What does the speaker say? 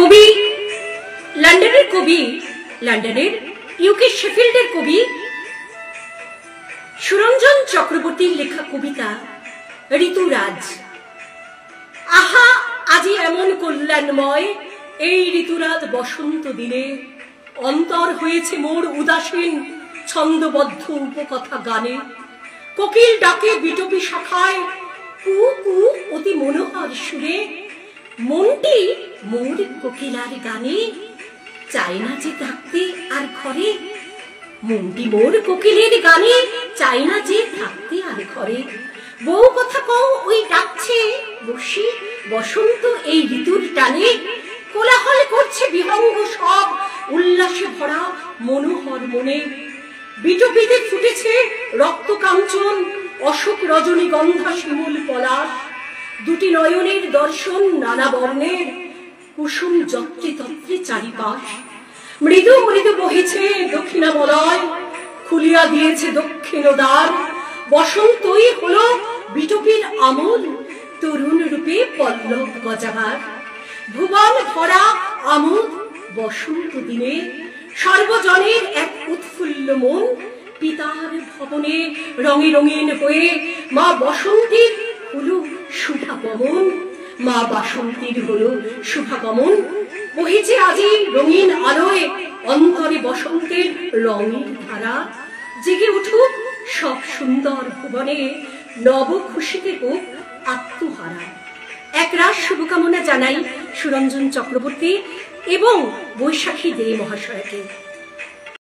কবি, লন্ডনের কবি, লন্ডনের ইউকে শেফিল্ডের কবি সুরঞ্জন চক্রবর্তীর লেখা কবিতা ঋতুরাজ। আহা আজি এমন কল্যাণময় এই ঋতুরাজ বসন্ত দিনে, অন্তর হয়েছে মোর উদাসীন ছন্দবদ্ধ উপকথা গানে। কোকিল ডাকে বিটপি শাখায় কু কু অতি মনোহর সুরে, মনটি মোর কোকিলার গানে চায় না যে থাকতে আর ঘরে। মনটি মোর কোকিলের গানে চায় না যে থাকতে আর ঘরে। বউ কথা কও ওই ডাকছে বসি বসন্ত এই ঋতুর টানে, কোলাহল করছে বিহঙ্গ সব উল্লাসে ভরা মনোহর মনে। বিটপিতে ফুটেছে রক্ত কাঞ্চন অশোক রজনীগন্ধা শিমুল পলাশ, দুটি নয়নের দর্শন নানা বর্ণের কুসুম যত্রে তত্রে চারিপাশ। মৃদু মৃদু বহিছে দক্ষিণামলয়, খুলিয়া দিয়েছে দক্ষিণ দ্বার। বসন্তই হলো বিটপির আমল, তরুণ রূপে পল্লব গজাবার। ভুবন ভরা আমোদ বসন্ত দিনে, সর্বজনের এক উৎফুল্ল মন। পিতার ভবনে রঙে রঙিন হয়ে মা বসন্তীর হলো শুভাগমন। মা বাসন্তীর হলো শুভাগমন। বহিছে আজি রঙিন আলোয় অন্তরে বসন্তের রঙের ধারা। জেগে উঠুক সব সুন্দর ভুবনে, নব খুশিতে হোক আত্মহারা। একরাশ শুভকামনা জানাই সুরঞ্জন চক্রবর্তী এবং বৈশাখী দে মহাশয়কে।